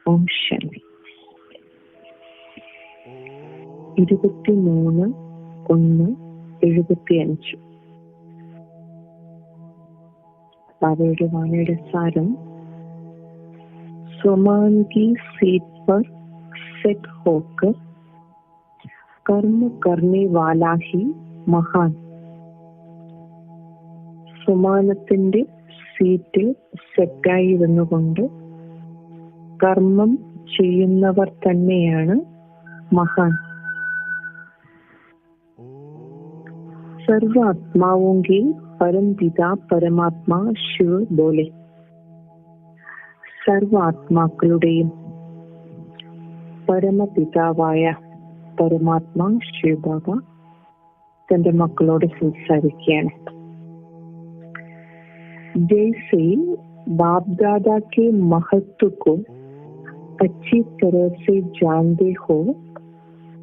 ഓം ശാന്തി. 23/1/75. बाबा वाणिയുടെ सारम, स्वमान की सीट पर सेट होकर कर्म करने वाला ही महान. സ്വമാനത്തിന്റെ സീറ്റിൽ സെറ്റായി ഇരുന്നുകൊണ്ട് കർമ്മം ചെയ്യുന്നവർ തന്നെയാണ് മഹാൻ. സർവ ആത്മാവോं के परम पिता परमात्मा शिव बोले. സർവ ആത്മാക്കളുടെയും പരമപിതാവായ പരമാത്മാ ശിവബാബ തന്റെ മക്കളോട് സംസാരിക്കുകയാണ്. जैसे बाप दादा के महत्व को अच्छी तरह से जानते हो,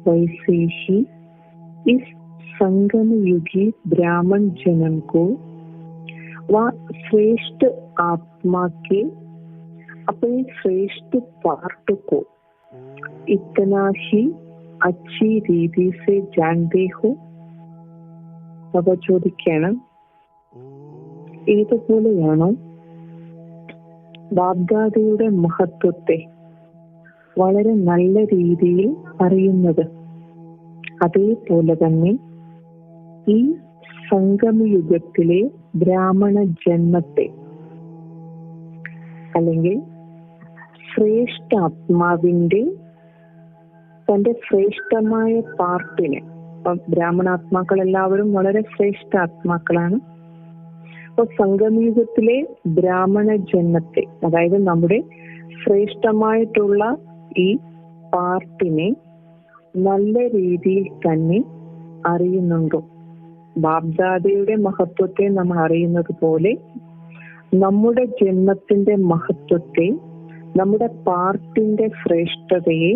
वैसे ही इस संगम युगी ब्राह्मण जन्म को व श्रेष्ठ आत्मा के अपने श्रेष्ठ पार्ट को इतना ही अच्छी रीति से जानते हो. अब ചോദിക്കണം, ഏതുപോലെയാണോ ബാബ്ദാദയുടെ മഹത്വത്തെ വളരെ നല്ല രീതിയിൽ അറിയുന്നത്, അതേപോലെ തന്നെ ഈ സംഗമയുഗത്തിലെ ബ്രാഹ്മണ ജന്മത്തെ അല്ലെങ്കിൽ ശ്രേഷ്ഠ ആത്മാവിന്റെ തന്റെ ശ്രേഷ്ഠമായ പാർട്ടിനെ, ബ്രാഹ്മണാത്മാക്കൾ എല്ലാവരും വളരെ ശ്രേഷ്ഠ ആത്മാക്കളാണ്. അപ്പൊ സംഗമയുഗത്തിലെ ബ്രാഹ്മണ ജന്മത്തെ, അതായത് നമ്മുടെ ശ്രേഷ്ഠമായിട്ടുള്ള ഈ പാർട്ടിനെ നല്ല രീതിയിൽ തന്നെ അറിയുന്നുണ്ടോ? ബാബ്ദാദയുടെ മഹത്വത്തെ നമ്മൾ അറിയുന്നത് പോലെ നമ്മുടെ ജന്മത്തിന്റെ മഹത്വത്തെ, നമ്മുടെ പാർട്ടിന്റെ ശ്രേഷ്ഠതയെ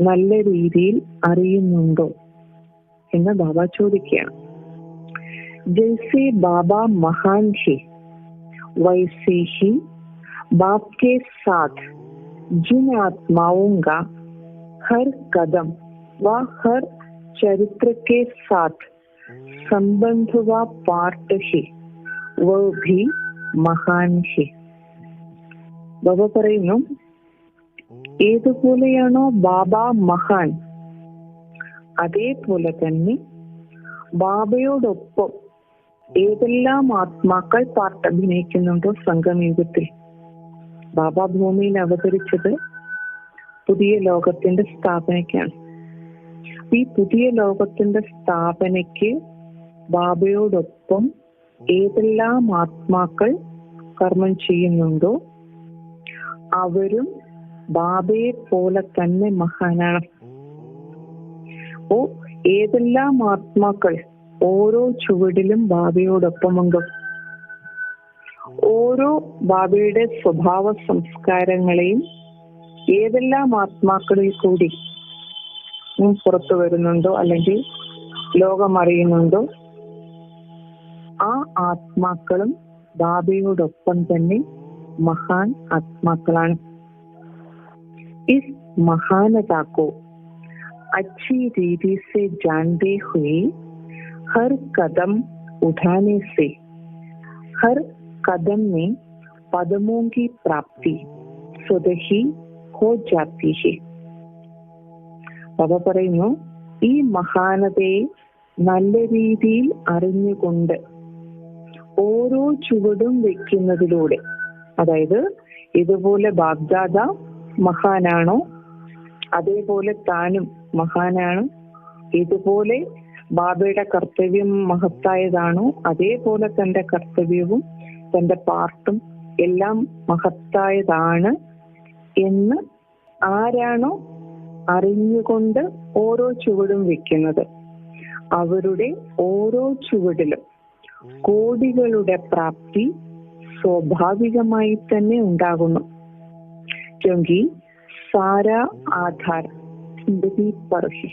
നല്ല രീതിയിൽ അറിയുന്നുണ്ടോ എന്ന് ബാബ ചോദിക്കുകയാണ്. जैसे बाबा महान है, वैसे ही बाप के साथ जिन आत्माओं का हर कदम व हर चरित्र के साथ संबंध व पार्ट है, वह भी महान है. बाबा പറയുന്നു, ഏതുപോലെയാണോ ബാബ മഹാൻ, അതേപോലെ തന്നെ ബാബയോടൊപ്പം ഏതെല്ലാം ആത്മാക്കൾ പാർട്ട് അഭിനയിക്കുന്നുണ്ടോ സംഗമയുഗത്തിൽ. ബാബ ഭൂമിയിൽ അവതരിച്ചത് പുതിയ ലോകത്തിന്റെ സ്ഥാപനയ്ക്കാണ്. ഈ പുതിയ ലോകത്തിന്റെ സ്ഥാപനയ്ക്ക് ബാബയോടൊപ്പം ഏതെല്ലാം ആത്മാക്കൾ കർമ്മം ചെയ്യുന്നുണ്ടോ അവരും ബാബയെ പോലെ തന്നെ മഹാനാണ്. ഓ, ഏതെല്ലാം ആത്മാക്കൾ ഓരോ ചുവടിലും ബാബയോടൊപ്പമുണ്ടോ, ഓരോ ബാബയുടെ സ്വഭാവ സംസ്കാരങ്ങളെയും ഏതെല്ലാം ആത്മാക്കളിൽ കൂടി പുറത്തു വരുന്നുണ്ടോ അല്ലെങ്കിൽ ലോകം അറിയുന്നുണ്ടോ, ആ ആത്മാക്കളും ബാബയോടൊപ്പം തന്നെ മഹാൻ ആത്മാക്കളാണ്. इस महानता को अच्छी रीति से जानते हुए हर कदम उठाने से हर कदम में पदमों की प्राप्ति स्वतः ही हो जाती है. ബാബ പറയുന്നു, ഈ മഹാനതയെ നല്ല രീതിയിൽ അറിഞ്ഞുകൊണ്ട് ഓരോ ചുവടും വെക്കുന്നതിലൂടെ, അതായത് ഇതുപോലെ ബാബ്ദാദ മഹാനാണോ അതേപോലെ താനും മഹാനാണ്, ഇതുപോലെ ബാബയുടെ കർത്തവ്യം മഹത്തായതാണോ അതേപോലെ തന്റെ കർത്തവ്യവും തന്റെ പാർട്ടും എല്ലാം മഹത്തായതാണ് എന്ന് ആരാണോ അറിഞ്ഞുകൊണ്ട് ഓരോ ചുവടും വെക്കുന്നത്, അവരുടെ ഓരോ ചുവടിലും കോടികളുടെ പ്രാപ്തി സ്വാഭാവികമായി തന്നെ ഉണ്ടാകുന്നു. क्योंकि सारा आधार स्मृति पर है.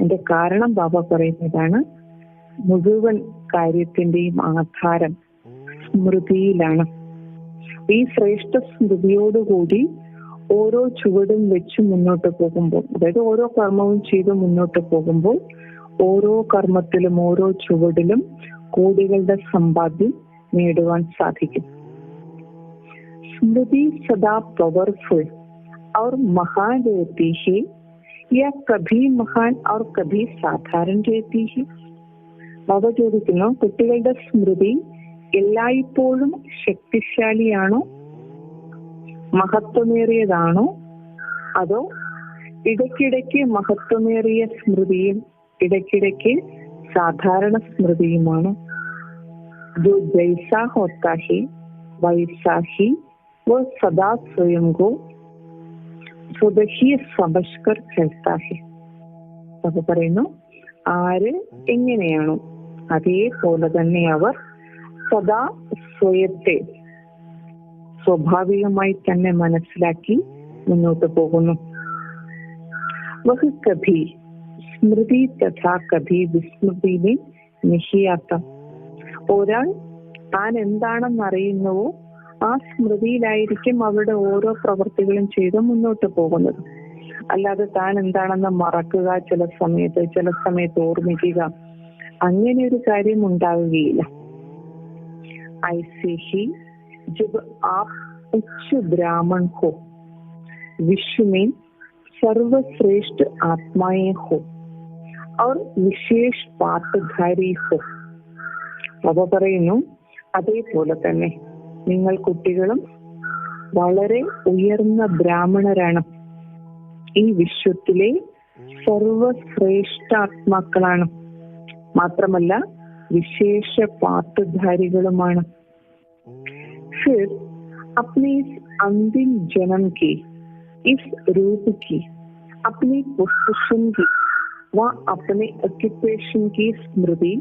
എന്റെ കാരണം ബാബ പറയുന്നതാണ്, മുഴുവൻ കാര്യത്തിന്റെയും ആധാരം സ്മൃതിയിലാണ്. ഈ ശ്രേഷ്ഠ സ്മൃതിയോടുകൂടി ഓരോ ചുവടും വെച്ച് മുന്നോട്ട് പോകുമ്പോൾ, അതായത് ഓരോ കർമ്മവും ചെയ്ത് മുന്നോട്ട് പോകുമ്പോൾ ഓരോ കർമ്മത്തിലും ഓരോ ചുവടിലും കോടികളുടെ സമ്പാദ്യം നേടുവാൻ സാധിക്കും. स्मृति सदा पावरफुल और महान रहती है या कभी महान और कभी साधारण रहती है? ബാബ ചോദിക്കുന്നു, കുട്ടികളുടെ സ്മൃതി എല്ലായ്പ്പോഴും ശക്തിശാലിയാണോ, മഹത്വമേറിയതാണോ, അതോ ഇടയ്ക്കിടയ്ക്ക് മഹത്വമേറിയ സ്മൃതിയും ഇടയ്ക്കിടയ്ക്ക് സാധാരണ സ്മൃതിയുമാണോ? जो जैसा होता है वैसा ही वो सदा स्वयं को സ്വതഹി സമഷ്കർ कहता है. അപ്പൊ പറയുന്നു, ആര് എങ്ങനെയാണോ അതേപോലെ തന്നെ അവർ സദാ സ്വയത്തെ സ്വാഭാവികമായി തന്നെ മനസ്സിലാക്കി മുന്നോട്ട് പോകുന്നു. വഹ് കഭി സ്മൃതി തഥാ കഭി വിസ്മൃതിനെ നിഹിയാത്ത. ഒരാൾ താൻ എന്താണെന്നറിയുന്നുവോ ആ സ്മൃതിയിലായിരിക്കും അവരുടെ ഓരോ പ്രവൃത്തികളും ചെയ്ത് മുന്നോട്ട് പോകുന്നത്. അല്ലാതെ താൻ എന്താണെന്ന് മറക്കുക, ചില സമയത്ത് ഓർമ്മിക്കുക, അങ്ങനെ ഒരു കാര്യം ഉണ്ടാവുകയില്ല. ऐसे ही जब आप उच्च ब्राह्मण हो, विश्व में सर्वश्रेष्ठ आत्माएं हो और विशेष पात्रधारी हो. അവ പറയുന്നു, അതേപോലെ തന്നെ നിങ്ങൾ കുട്ടികളും വളരെ ഉയർന്ന ബ്രാഹ്മണരാണ്, ഈ വിശ്വത്തിലെ സർവശ്രേഷ്ഠാത്മാക്കളാണ്, മാത്രമല്ല വിശേഷ പാത്രധാരികളുമാണ്. फिर अपने इस अंतिम जन्म की, इस रूप की, अपनी पोजीशन की व अपने ऑक्यूपेशन की स्मृति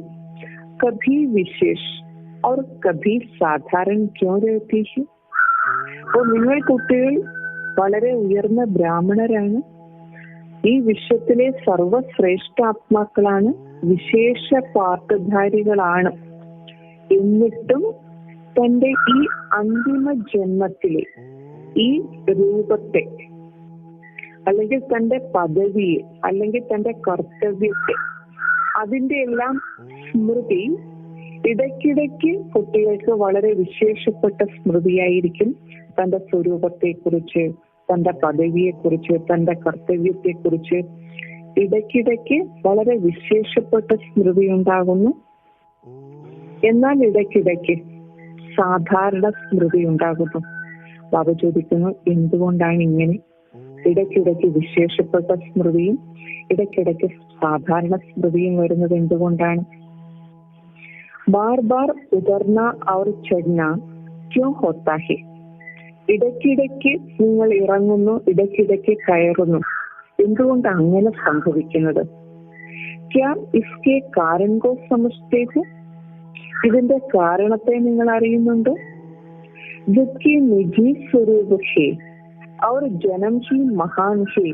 कभी विशेष और कभी साधारण क्यों रहती है? അപ്പോൾ നിങ്ങൾ കുട്ടികൾ വളരെ ഉയർന്ന ബ്രാഹ്മണരാണ്, ഈ വിശ്വത്തിലെ സർവശ്രേഷ്ഠാത്മാക്കളാണ്, വിശേഷ പാത്രധാരികളാണ്. എന്നിട്ടും തന്റെ ഈ അന്തിമ ജന്മത്തിലെ ഈ രൂപത്തെ, അല്ലെങ്കിൽ തന്റെ പദവിയെ, അല്ലെങ്കിൽ തന്റെ കർത്തവ്യത്തെ, അതിന്റെ എല്ലാം സ്മൃതി ഇടയ്ക്കിടയ്ക്ക് കുട്ടികൾക്ക് വളരെ വിശേഷപ്പെട്ട സ്മൃതിയായിരിക്കും. തന്റെ സ്വരൂപത്തെ കുറിച്ച്, തന്റെ പദവിയെ കുറിച്ച്, തന്റെ കർത്തവ്യത്തെ കുറിച്ച് ഇടയ്ക്കിടയ്ക്ക് വളരെ വിശേഷപ്പെട്ട സ്മൃതി ഉണ്ടാകുന്നു. എന്നാൽ ഇടയ്ക്കിടയ്ക്ക് സാധാരണ സ്മൃതി ഉണ്ടാകുന്നു. ബാബ ചോദിക്കുന്നു, എന്തുകൊണ്ടാണ് ഇങ്ങനെ ഇടയ്ക്കിടയ്ക്ക് വിശേഷപ്പെട്ട സ്മൃതിയും ഇടയ്ക്കിടയ്ക്ക് സാധാരണ സ്മൃതിയും വരുന്നത് എന്തുകൊണ്ടാണ്? ബാർ ബാർ ഉതർന ഔർ ചढ़ന ക്യോ ഹോത്താ ഹെ? ഇടയ്ക്കിടയ്ക്ക് നിങ്ങൾ ഇറങ്ങുന്നു, ഇടയ്ക്കിടയ്ക്ക് കയറുന്നു, എന്തുകൊണ്ട് അങ്ങനെ സംഭവിക്കുന്നത്? ക്യാ ഇസ്കെ കാരൺ കോ സമജ്തേ ഹോ? ഇതിന്റെ കാരണത്തെ നിങ്ങൾ അറിയുന്നുണ്ടോ? ജബ്കി നിജി സ്വരൂപ് ഹെ और जन्म ही महान है,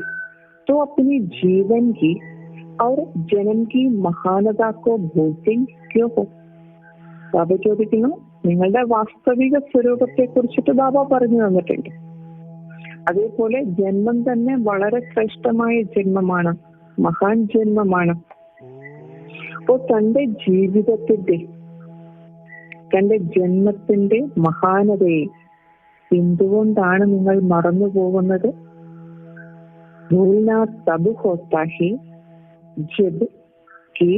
तो अपनी जीवन की और जन्म की महानता को भूलते क्यों हो? ബാബ ചോദിക്കുന്നു, നിങ്ങളുടെ വാസ്തവിക സ്വരൂപത്തെ കുറിച്ചിട്ട് ബാബ പറഞ്ഞു തന്നിട്ടുണ്ട്. അതേപോലെ ജന്മം തന്നെ വളരെ ശ്രേഷ്ഠമായ ജന്മമാണ്, മഹാൻ ജന്മമാണ്. അപ്പോൾ തന്റെ ജീവിതത്തിന്റെ, തന്റെ ജന്മത്തിന്റെ മഹാനതയെ എന്തുകൊണ്ടാണ് നിങ്ങൾ മറന്നു പോകുന്നത്? ഭൂൽനാ തബ് ഹോത്താ ഹെ ജബ് കി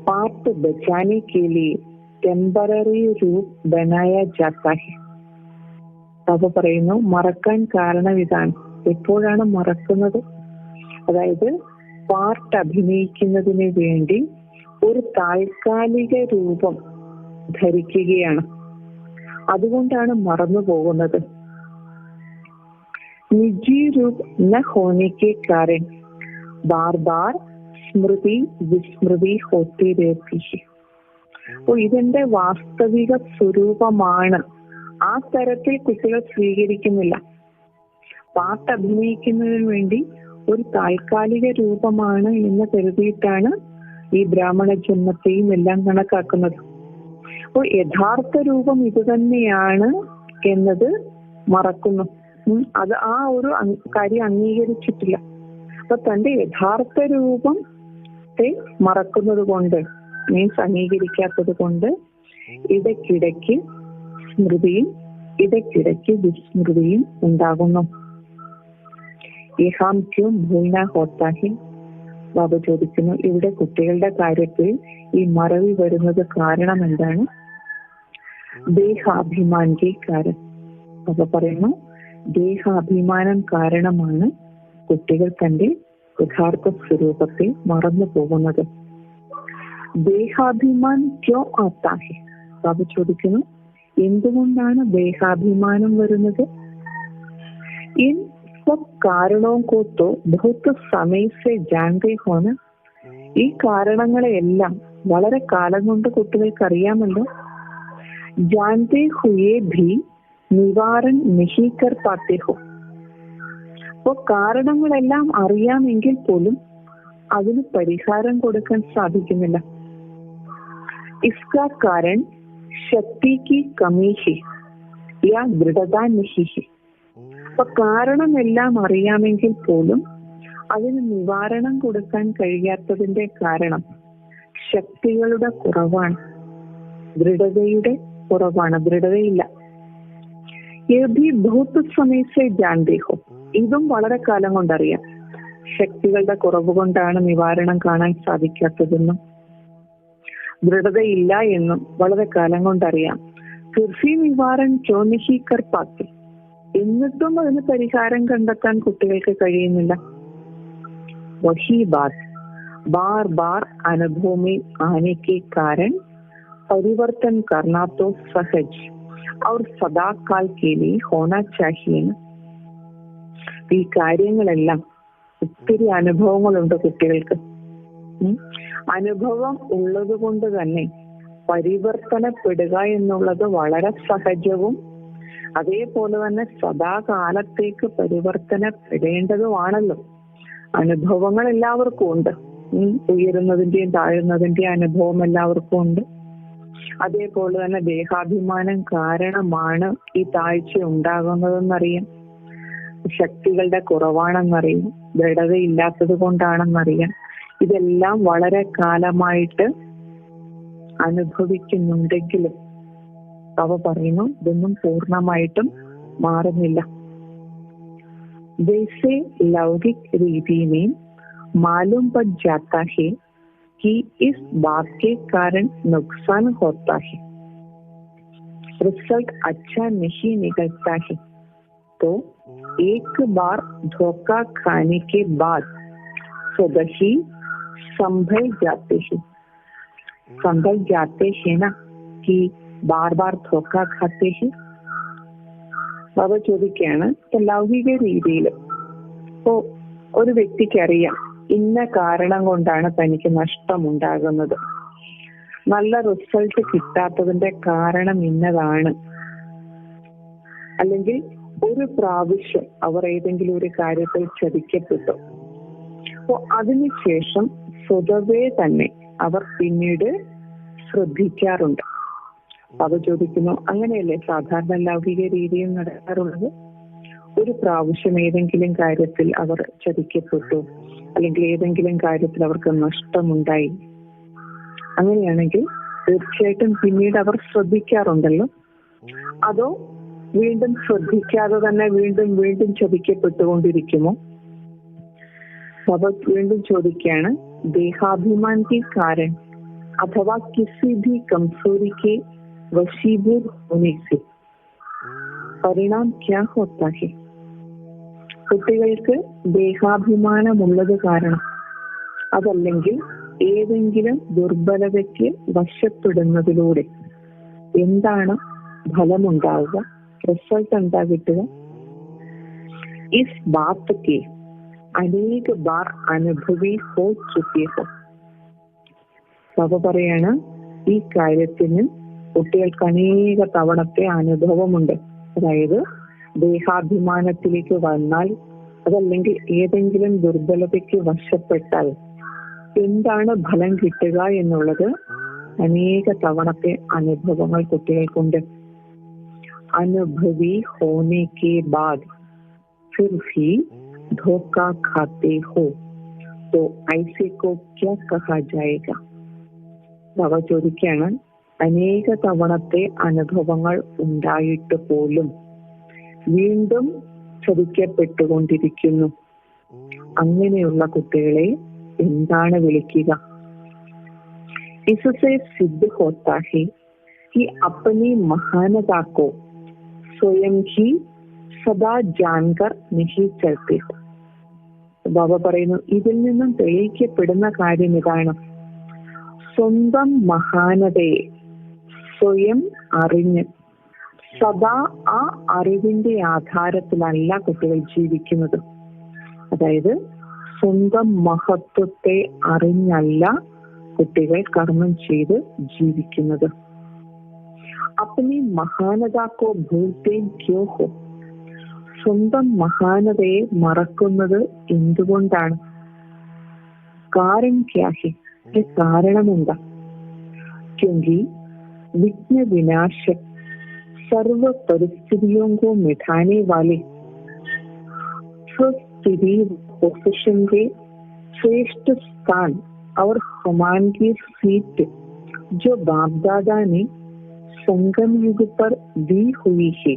പാർട്ട് ബച്ചാനെ കെ ലിയെ ടെമ്പററി രൂപ് ബനായ ജാത്താ ഹെ. ബാബ പറയുന്നു, മറക്കാൻ കാരണം ഇതാണ്. എപ്പോഴാണ് മറക്കുന്നത്? അതായത് പാർട്ട് അഭിനയിക്കുന്നതിന് വേണ്ടി ഒരു താൽക്കാലിക രൂപം ധരിക്കുകയാണ്, അതുകൊണ്ടാണ് മറന്നു പോകുന്നത്. നിജി രൂപ് ന ഹോനെ കെ കാരൺ ബാർ ബാർ സ്മൃതി വിസ്മൃതി ഹോത്തി രഹത്തി ഹെ. അപ്പോൾ ഇതെന്റെ വാസ്തവിക സ്വരൂപമാണ്, ആ തരത്തിൽ കുട്ടികൾ സ്വീകരിക്കുന്നില്ല. പാട്ട് അഭിനയിക്കുന്നതിന് വേണ്ടി ഒരു താൽക്കാലിക രൂപമാണ് എന്ന് കരുതിയിട്ടാണ് ഈ ബ്രാഹ്മണ ജന്മത്തെയും എല്ലാം കണക്കാക്കുന്നത്. അപ്പോൾ യഥാർത്ഥ രൂപം ഇത് തന്നെയാണ് എന്നത് മറക്കുന്നു. അത് ആ ഒരു കാര്യം അംഗീകരിച്ചിട്ടില്ല. അപ്പൊ തന്റെ യഥാർത്ഥ രൂപത്തെ മറക്കുന്നത് കൊണ്ട്, മീൻസ് അംഗീകരിക്കാത്തത് കൊണ്ട് ഇടയ്ക്കിടയ്ക്ക് സ്മൃതിയും ഇടയ്ക്കിടയ്ക്ക് വിസ്മൃതിയും ഉണ്ടാകുന്നു. യഹാം ക്യോ ഭൂൽന ഹോത്താ ഹെ? ബാബ ചോദിക്കുന്നു, ഇവിടെ കുട്ടികളുടെ കാര്യത്തിൽ ഈ മറവി വരുന്നത് കാരണം എന്താണ്? ദേഹാഭിമാന്റെ കാരണം. ബാബ പറയുന്നു, ദേഹാഭിമാനം കാരണമാണ് കുട്ടികൾ തന്റെ യഥാർത്ഥ സ്വരൂപത്തെ മറന്നു പോകുന്നത്. ദേഹാഭിമാൻ ക്യോ ആത്താ ഹെ? ബാബ ചോദിക്കുന്നു, എന്തുകൊണ്ടാണ് ദേഹാഭിമാനം വരുന്നത്? इन सब कारणों को तो बहुत समय से जानते हो ना? ഈ കാരണങ്ങളെയെല്ലാം വളരെ കാലം കൊണ്ട് കുട്ടികൾക്ക് അറിയാമല്ലോ. जानते हुए भी निवारण नहीं कर पाते हो. അപ്പോ കാരണങ്ങളെല്ലാം അറിയാമെങ്കിൽ പോലും അതിന് പരിഹാരം കൊടുക്കാൻ സാധിക്കുന്നില്ല. इसका कारण शक्ति की कमी है या दृढ़ता नहीं है. അപ്പൊ കാരണമെല്ലാം അറിയാമെങ്കിൽ പോലും അതിന് നിവാരണം കൊടുക്കാൻ കഴിയാത്തതിന്റെ കാരണം ശക്തികളുടെ കുറവാണ്, ദൃഢതയുടെ കുറവാണ്, ദൃഢതയില്ല. ഇതും വളരെ കാലം കൊണ്ടറിയാം. ശക്തികളുടെ കുറവ് കൊണ്ടാണ് നിവാരണം കാണാൻ സാധിക്കാത്തതെന്നും ദൃഢതയില്ല എന്നും വളരെ കാലം കൊണ്ടറിയാം. ഫിർസി നിവാരൺ ക്യോ നഹീ കർ പാത്തെ? എന്നിട്ടും അതിന് പരിഹാരം കണ്ടെത്താൻ കുട്ടികൾക്ക് കഴിയുന്നില്ല. വഹി ബാത് ബാർ ബാർ അനുഭവ में आने के कारण परिवर्तन करना तो सहज और सदा काल के लिए होना चाहिए. ഈ കാര്യങ്ങളെല്ലാം ഒത്തിരി അനുഭവങ്ങളുണ്ട് കുട്ടികൾക്ക്. അനുഭവം ഉള്ളത് കൊണ്ട് തന്നെ പരിവർത്തനപ്പെടുക എന്നുള്ളത് വളരെ സഹജവും അതേപോലെ തന്നെ സദാകാലത്തേക്ക് പരിവർത്തനപ്പെടേണ്ടതുമാണല്ലോ. അനുഭവങ്ങൾ എല്ലാവർക്കും ഉണ്ട്. ഉയരുന്നതിന്റെയും താഴുന്നതിന്റെയും അനുഭവം എല്ലാവർക്കും ഉണ്ട്. അതേപോലെ തന്നെ ദേഹാഭിമാനം കാരണമാണ് ഈ താഴ്ച ഉണ്ടാകുന്നതെന്നറിയാം. ശക്തികളുടെ കുറവാണെന്നറിയാം. ദൃഢതയില്ലാത്തത് കൊണ്ടാണെന്നറിയാം. ഇതെല്ലാം വളരെ കാലമായിട്ട് അനുഭവിക്കുന്നുണ്ടെങ്കിലും അവ പറയുന്നു ഇതൊന്നും പൂർണ്ണമായിട്ടും മാറുന്നില്ല. वैसे लौकिक रीति में मालूम पड़ जाता है कि इस बात के कारण नुकसान होता है, रिजल्ट अच्छा नहीं निकलता है, तो एक बार धोखा खाने के बाद स्वतः ही संभल जाते हैं ना कि बार बार धोखा खाते हैं. ബാബ ചോദിക്കുകയാണ്, ലൗകിക രീതിയിൽ ഇപ്പോ ഒരു വ്യക്തിക്കറിയാം ഇന്ന കാരണം കൊണ്ടാണ് തനിക്ക് നഷ്ടമുണ്ടാകുന്നത്, നല്ല റിസൾട്ട് കിട്ടാത്തതിന്റെ കാരണം ഇന്നതാണ്, അല്ലെങ്കിൽ ഒരു പ്രാവശ്യം അവർ ഏതെങ്കിലും ഒരു കാര്യത്തിൽ ചതിക്കപ്പെട്ടു. അപ്പോ അതിനുശേഷം സ്വതവേ തന്നെ അവർ പിന്നീട് ശ്രദ്ധിക്കാറുണ്ട്. അവ ചോദിക്കുന്നു, അങ്ങനെയല്ലേ സാധാരണ ലൗകിക രീതിയിൽ നടക്കാറുള്ളത്? ഒരു പ്രാവശ്യം ഏതെങ്കിലും കാര്യത്തിൽ അവർ ചതിക്കപ്പെട്ടു, അല്ലെങ്കിൽ ഏതെങ്കിലും കാര്യത്തിൽ അവർക്ക് നഷ്ടമുണ്ടായി, അങ്ങനെയാണെങ്കിൽ തീർച്ചയായിട്ടും പിന്നീട് അവർ ശ്രദ്ധിക്കാറുണ്ടല്ലോ. അതോ വീണ്ടും ശ്രദ്ധിക്കാതെ തന്നെ വീണ്ടും വീണ്ടും ചതിക്കപ്പെട്ടുകൊണ്ടിരിക്കുമോ? അവ വീണ്ടും ചോദിക്കുകയാണ്, ദേഹാഭിമാൻ കി കാരൺ അഥവാ കിസി ഭി കംസോരി കെ वशीभूत होने से परिणाम क्या होता है? കുട്ടികൾക്ക് ദേഹാഭിമാനമുള്ളത് കാരണം അതല്ലെങ്കിൽ ഏതെങ്കിലും ദുർബലതയ്ക്ക് വശപ്പെടുന്നതിലൂടെ എന്താണ് ഫലമുണ്ടാവുക, റിസൾട്ട് എന്താ കിട്ടുക? ഇസ് ബാത്ത് കെ അനേക ബാർ അനുഭവി ഹോ ചുക്കേ ഹോ. ബാബ പറയാണ്, ഈ കാര്യത്തിന് കുട്ടികൾക്ക് അനേക തവണത്തെ അനുഭവമുണ്ട്. അതായത് ദേഹാഭിമാനത്തിലേക്ക് വന്നാൽ, അതല്ലെങ്കിൽ ഏതെങ്കിലും ദുർബലതയ്ക്ക് വശപ്പെട്ടാൽ എന്താണ് ഫലം കിട്ടുക എന്നുള്ളത് അനേക തവണത്തെ അനുഭവങ്ങൾ കുട്ടികൾക്കുണ്ട്. അനുഭവി ഹോനെ കെ ബാദ് फिर भी धोखा खाते हो तो ऐसे को क्या कहा जाएगा? ബാബ ചോദിക്കുകയാണ്, അനേക തവണത്തെ അനുഭവങ്ങൾ ഉണ്ടായിട്ട് പോലും വീണ്ടും ചതിക്കപ്പെട്ടുകൊണ്ടിരിക്കുന്നു. അങ്ങനെയുള്ള കുട്ടികളെ എന്താണ് വിളിക്കുക? इससे सिद्ध होता है कि अपनी महानता को स्वयं ही सदा जानकर नहीं चलते हो. ബാബ പറയുന്നു, ഇതിൽ നിന്നും തെളിയിക്കപ്പെടുന്ന കാര്യം ഇതാണ്: സ്വന്തം മഹാനതയെ സ്വയം അറിഞ്ഞ് സദാ ആ അറിവിന്റെ ആധാരത്തിലല്ല കുട്ടികൾ ജീവിക്കുന്നത്. അതായത് സ്വന്തം മഹത്വത്തെ അറിഞ്ഞല്ല കുട്ടികൾ കർമ്മം ചെയ്ത് ജീവിക്കുന്നത്. അപ്പനി മഹാനതാക്കോ ഭൂൽത്തേ ക്യോ ഹോ? സ്വന്തം മഹാനതയെ മറക്കുന്നത് എന്തുകൊണ്ടാണ്? കാരണം ക്യാ ഹെ? കാരണം എന്താ? ക്യോങ്കി വിഘ്ന വിനാശ സർവ പരിസ്ഥിതിയോं को मिटाने वाले स्वस्थिति पोजिशन के श्रेष्ठ स्थान और हमान की सीट जो बाप दादा ने संगम युग पर दी हुई है,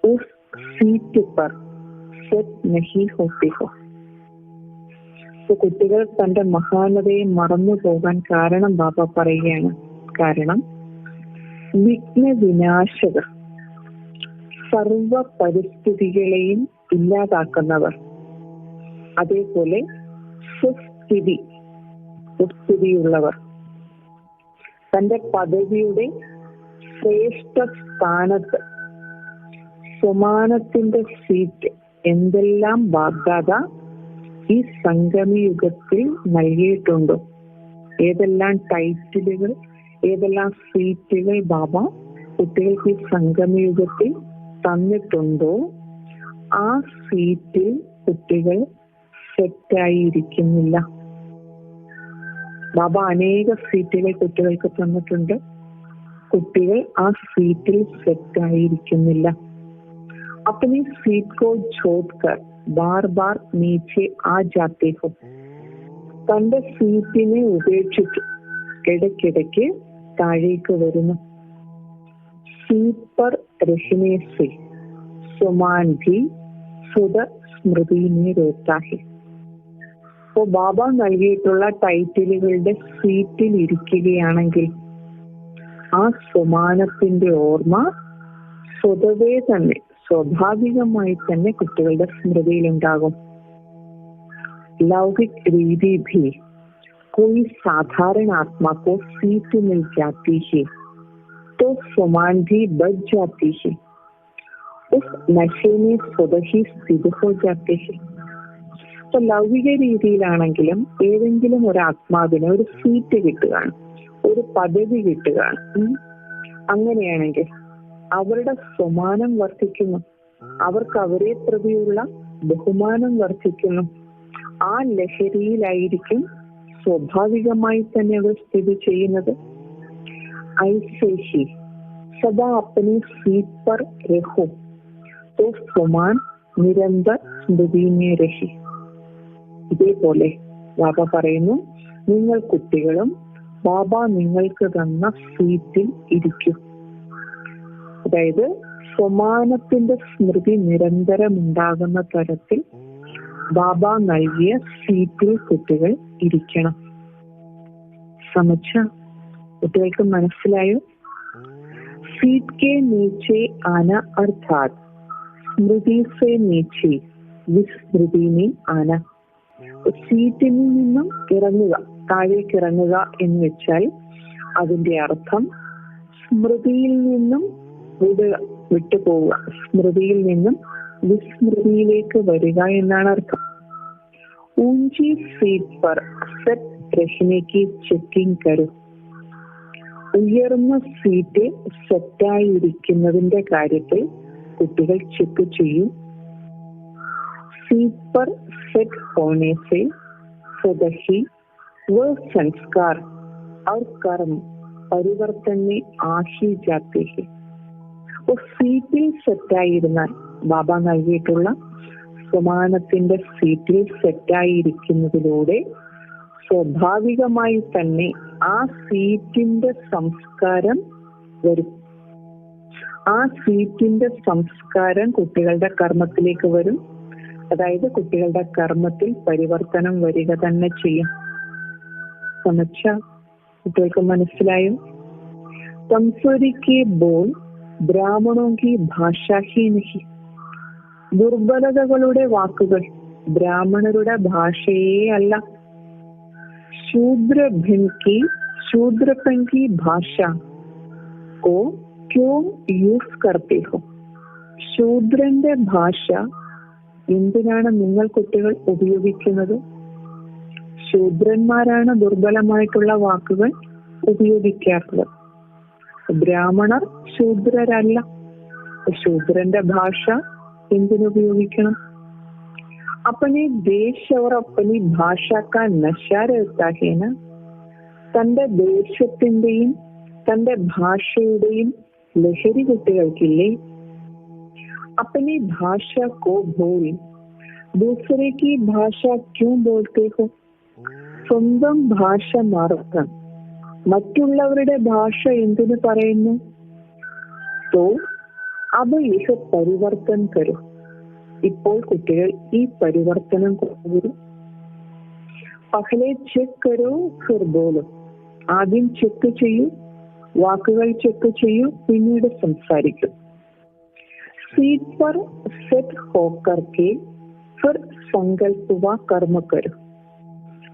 उस सीट पर सेट नहीं होते हो. കുട്ടികൾ തന്റെ മഹാനതയെ മറന്നു പോകാൻ കാരണം ബാബ പറയുകയാണ്. കാരണം വിഘ്ന വിനാശകർ, സർവ പരിസ്ഥിതികളെയും ഇല്ലാതാക്കുന്നവർ, അതേപോലെ സ്ഥിതിയുള്ളവർ, തന്റെ പദവിയുടെ ശ്രേഷ്ഠ സ്ഥാനത്ത് സ്വമാനത്തിന്റെ സീറ്റ് എന്തെല്ലാം ബാധ്യത ഈ സംഗമയുഗത്തിൽ നൽകിയിട്ടുണ്ടോ, ഏതെല്ലാം ടൈറ്റിലുകൾ, ഏതെല്ലാം സീറ്റുകൾ ബാബ കുട്ടികൾക്ക് ഈ സംഗമയുഗത്തിൽ തന്നിട്ടുണ്ടോ, ആ സീറ്റിൽ കുട്ടികൾ സെറ്റായിരിക്കുന്നില്ല. ബാബ അനേക സീറ്റുകൾ കുട്ടികൾക്ക് തന്നിട്ടുണ്ട്. കുട്ടികൾ ആ സീറ്റിൽ സെറ്റായിരിക്കുന്നില്ല. अपनी सीट को छोड़कर बार बार नीचे आ जाते हो. തന്റെ സീറ്റിനെ ഉപേക്ഷിച്ച് ഇടയ്ക്കിടയ്ക്ക് താഴേക്ക് വരുന്നു. സീറ്റ് पर रहने से सुमान भी सुध स्मृति में रहता है. അപ്പോൾ ബാബ നൽകിയിട്ടുള്ള ടൈറ്റിലുകളുടെ സീറ്റിൽ ഇരിക്കുകയാണെങ്കിൽ ആ സുമാനത്തിന്റെ ഓർമ്മ സ്വതവേ തന്നെ സ്വാഭാവികമായി തന്നെ കുട്ടികളുടെ സ്മൃതിയിലുണ്ടാകും. लौकिक रीति भी कोई साधारण आत्मा को सीट मिल जाती है तो सुमान भी बच जाती है. उस नशे में स्वतः ही स्थित हो जाते हैं. तो ലൗകിക രീതിയിലാണെങ്കിലും ഏതെങ്കിലും ഒരു ആത്മാവിന് ഒരു സീറ്റ് കിട്ടുകയാണ്, ഒരു പദവി കിട്ടുകയാണ്. അങ്ങനെയാണെങ്കിൽ അവരുടെ സ്വമാനം വർദ്ധിക്കുന്നു, അവർക്ക് അവരെ പ്രതിയുള്ള ബഹുമാനം വർദ്ധിക്കുന്നു. ആ ലഹരിയിലായിരിക്കും സ്വാഭാവികമായി തന്നെ അവർ സ്ഥിതി ചെയ്യുന്നത്. ഐസേ ഹി സദാ അപ്പനി സീറ്റ് പർ രഹോ തോ സ്വമാൻ നിരന്തർ സ്മൃതി മേ രഹി. ഇതേപോലെ ബാബ പറയുന്നു, നിങ്ങൾ കുട്ടികളും ബാബ നിങ്ങൾക്ക് തന്ന സീറ്റിൽ ഇരിക്കും. അതായത് സ്വമാനത്തിന്റെ സ്മൃതി നിരന്തരം ഉണ്ടാകുന്ന തരത്തിൽ ബാബ നൽകിയ സീറ്റിൽ കുട്ടികൾ ഇരിക്കണം. സമച്ച കുട്ടികൾക്ക് മനസ്സിലായോ? സീറ്റ് കെ നീച്ചെ ആന അർത്ഥാത് സ്മൃതി സെ നീച്ചെ വിസ്മൃതി മേ ആന. സീറ്റിൽ നിന്നും ഇറങ്ങുക, താഴേക്ക് ഇറങ്ങുക എന്ന് വെച്ചാൽ അതിന്റെ അർത്ഥം സ്മൃതിയിൽ നിന്നും വിട്ടുപോവുക, സ്മൃതിയിൽ നിന്നും വിസ്മൃതിയിലേക്ക് വരിക എന്നാണ് അർത്ഥം. ഊഞ്ചി സീറ്റ് പർ സെറ്റ് രഹ്നെ കി ചെക്കിംഗ് കരു. ഉയർന്ന സീറ്റ് സെറ്റായിരിക്കുന്നതിന്റെ കാര്യത്തിൽ കുട്ടികൾ ചെക്ക് ചെയ്യും. सीट पर सेट होने से स्वतः ही वह संस्कार और कर्म परिवर्तन में आ ही जाते हैं. അപ്പോൾ സീറ്റിൽ സെറ്റായിരുന്നാൽ, ബാബ നൽകിയിട്ടുള്ള സമാനത്തിന്റെ സീറ്റിൽ സെറ്റായിരിക്കുന്നതിലൂടെ സ്വാഭാവികമായി തന്നെ ആ സീറ്റിന്റെ സംസ്കാരം വരും. ആ സീറ്റിന്റെ സംസ്കാരം കുട്ടികളുടെ കർമ്മത്തിലേക്ക് വരും. അതായത് കുട്ടികളുടെ കർമ്മത്തിൽ പരിവർത്തനം വരിക തന്നെ ചെയ്യും. സമച്ച കുട്ടികൾക്ക് മനസ്സിലായോ? കംസോരിക്ക് ബോൾ ബ്രാഹ്മണോങ്കി ഭാഷ ഹി നഹി. ദുർബലതകളുടെ വാക്കുകൾ ബ്രാഹ്മണരുടെ ഭാഷയേ അല്ല. ശൂദ്രപൻ की भाषा को क्यों യൂസ് करते हो? ശൂദ്രന്റെ ഭാഷ എന്തിനാണ് നിങ്ങൾ കുട്ടികൾ ഉപയോഗിക്കുന്നത്? ശൂദ്രന്മാരാണ് ദുർബലമായിട്ടുള്ള വാക്കുകൾ ഉപയോഗിക്കാറുള്ളത്. ബ്രാഹ്മണർ ശൂദ്രരല്ല. ശൂദ്രന്റെ ഭാഷ എന്തിനുപയോഗിക്കണം? अपने देश और अपनी भाषा का नशा रहता है ना. തന്റെ ദേശത്തിന്റെയും തന്റെ ഭാഷയുടെയും ലഹരി കുട്ടികൾക്കില്ലേ? अपनी भाषा को भूल दूसरे की भाषा क्यों बोलते हो? സ്വന്തം ഭാഷ മറക്കാൻ മറ്റുള്ളവരുടെ ഭാഷ എന്തിനു പറയുന്നു? तो अब यह परिवर्तन करो. ഇപ്പോൾ കുട്ടികൾ ഈ പരിവർത്തനം കൊണ്ടുവരും. പഹലെ ചെക്ക് കരോ ഫിർ ബോലോ. ആദ്യം ചെക്ക് ചെയ്യൂ, വാക്കുകൾ ചെക്ക് ചെയ്യൂ, പിന്നീട് സംസാരിക്കും. സീറ്റ് पर सेट होकर के फिर संकल्प व कर्म करो.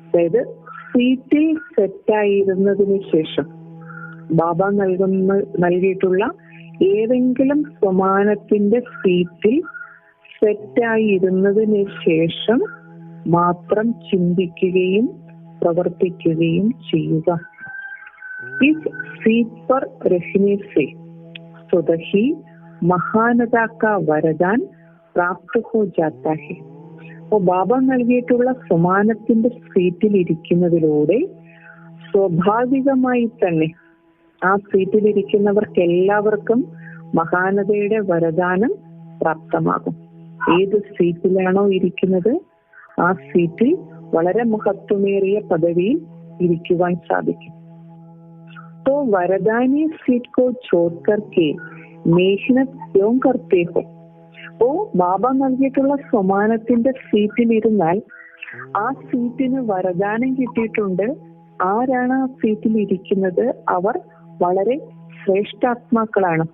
അതായത് സീറ്റിൽ സെറ്റായിരുന്നതിന് ശേഷം ബാബ നൽകിയിട്ടുള്ള ഏതെങ്കിലും സമാനത്തിന്റെ സീറ്റിൽ സെറ്റായിരുന്നതിന് ശേഷം മാത്രം ചിന്തിക്കുകയും പ്രവർത്തിക്കുകയും ചെയ്യുക. इस सीट पर रहने से स्वतः ही महानता का वरदान प्राप्त हो जाता है. അപ്പോൾ ബാബ നൽകിയിട്ടുള്ള സമാനത്തിന്റെ സീറ്റിൽ ഇരിക്കുന്നതിലൂടെ സ്വാഭാവികമായി തന്നെ ആ സീറ്റിൽ ഇരിക്കുന്നവർക്ക് എല്ലാവർക്കും മഹാനതയുടെ വരദാനം പ്രാപ്തമാകും. ഏത് സീറ്റിലാണോ ഇരിക്കുന്നത് ആ സീറ്റിൽ വളരെ മഹത്വമേറിയ പദവിയിൽ ഇരിക്കുവാൻ സാധിക്കും. तो वरदानी सीट को छोड़ करके मेहनत क्यों करते हो? ഓ ബാബ നൽകിയിട്ടുള്ള സമാനത്തിന്റെ സീറ്റിൽ ഇരുന്നാൽ ആ സീറ്റിന് വരദാനം കിട്ടിയിട്ടുണ്ട്. ആരാണ് ആ സീറ്റിൽ ഇരിക്കുന്നത്? അവർ വളരെ ശ്രേഷ്ഠാത്മാക്കളാണ്.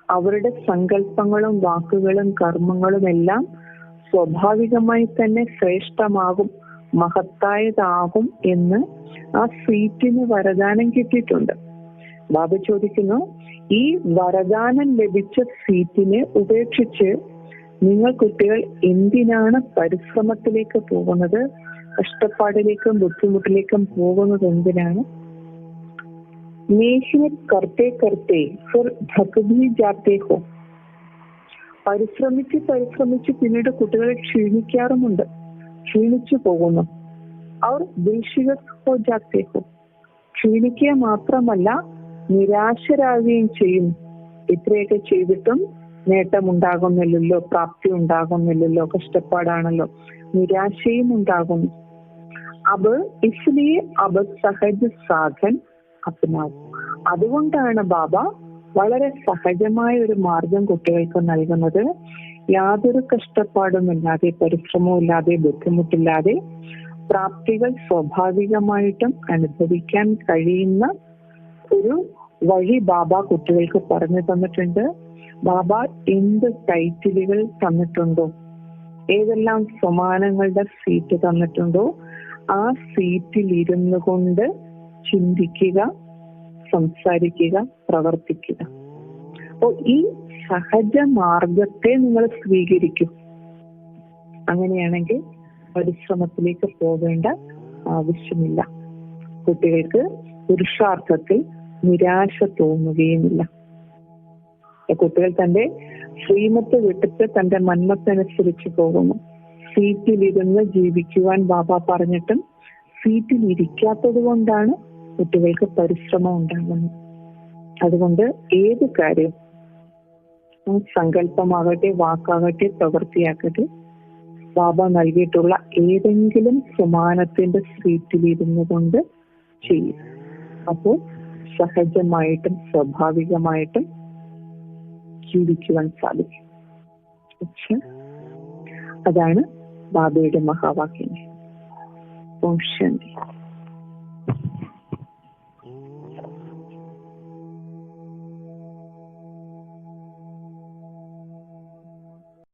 അവരുടെ സങ്കല്പങ്ങളും വാക്കുകളും കർമ്മങ്ങളും എല്ലാം സ്വാഭാവികമായി തന്നെ ശ്രേഷ്ഠമാകും, മഹത്തായതാകും എന്ന് ആ സീറ്റിന് വരദാനം കിട്ടിയിട്ടുണ്ട്. ബാബ ചോദിക്കുന്നു, ഈ വരദാനം ലഭിച്ച സീറ്റിനെ ഉപേക്ഷിച്ച് നിങ്ങൾ കുട്ടികൾ എന്തിനാണ് പരിശ്രമത്തിലേക്ക് പോകുന്നത്? കഷ്ടപ്പാടിലേക്കും ബുദ്ധിമുട്ടിലേക്കും പോകുന്നത് എന്തിനാണ്? मेहनत करते करते फिर थक भी जाते हो. പരിശ്രമിച്ച് പിന്നീട് കുട്ടികളെ ക്ഷീണിക്കാറുമുണ്ട്, ക്ഷീണിച്ചു പോകുന്നു. അവർ ദിൽഷികസ് ഹോ ജാത്തെ ഹോ. ക്ഷീണിക്കുക മാത്രമല്ല നിരാശരാകുകയും ചെയ്യും. ഇത്രയൊക്കെ ചെയ്തിട്ടും നേട്ടമുണ്ടാകുന്നില്ലല്ലോ, പ്രാപ്തി ഉണ്ടാകുന്നില്ലല്ലോ, കഷ്ടപ്പാടാണല്ലോ, നിരാശയും ഉണ്ടാകുന്നു. അബ് ഇസ്ലിയെ അബ് സഹജ സാധൻ അപ്നാവും. അതുകൊണ്ടാണ് ബാബ വളരെ സഹജമായ ഒരു മാർഗം കുട്ടികൾക്ക് നൽകുന്നത്. യാതൊരു കഷ്ടപ്പാടുമില്ലാതെ, പരിശ്രമമില്ലാതെ, ബുദ്ധിമുട്ടില്ലാതെ പ്രാപ്തികൾ സ്വാഭാവികമായിട്ടും അനുഭവിക്കാൻ കഴിയുന്ന ഒരു വഴി ബാബ കുട്ടികൾക്ക് പറഞ്ഞു തന്നിട്ടുണ്ട്. ബാബ എന്ത് ടൈറ്റിലുകൾ തന്നിട്ടുണ്ടോ, ഏതെല്ലാം സമാനങ്ങളുടെ സീറ്റ് തന്നിട്ടുണ്ടോ ആ സീറ്റിൽ ഇരുന്നു കൊണ്ട് ചിന്തിക്കുക, സംസാരിക്കുക, പ്രവർത്തിക്കുക. അപ്പോൾ ഈ സഹജ മാർഗത്തെ നിങ്ങൾ സ്വീകരിക്കും. അങ്ങനെയാണെങ്കിൽ പരിശ്രമത്തിലേക്ക് പോകേണ്ട ആവശ്യമില്ല. കുട്ടികൾക്ക് പുരുഷാർത്ഥത്തിൽ നിരാശ തോന്നുകയുമില്ല. കുട്ടികൾ തന്റെ ശ്രീമത്ത് വിട്ടിട്ട് തന്റെ മന്മത്തനുസരിച്ച് പോകുന്നു. സീറ്റിലിരുന്ന് ജീവിക്കുവാൻ ബാബ പറഞ്ഞിട്ടും സീറ്റിൽ ഇരിക്കാത്തത് കൊണ്ടാണ് കുട്ടികൾക്ക് പരിശ്രമം ഉണ്ടാകുന്നത്. അതുകൊണ്ട് ഏത് കാര്യം സങ്കല്പമാകട്ടെ, വാക്കാകട്ടെ, പ്രവൃത്തിയാകട്ടെ, ബാബ നൽകിയിട്ടുള്ള ഏതെങ്കിലും സമാനത്തിന്റെ സീറ്റിലിരുന്നു കൊണ്ട് ചെയ്യും. അപ്പോൾ സഹജമായിട്ടും സ്വാഭാവികമായിട്ടും ജീവിക്കുവാൻ സാധിക്കും. പക്ഷെ അതാണ് ബാബയുടെ മഹാവാക്യങ്ങൾ. ഓം ശാന്തി.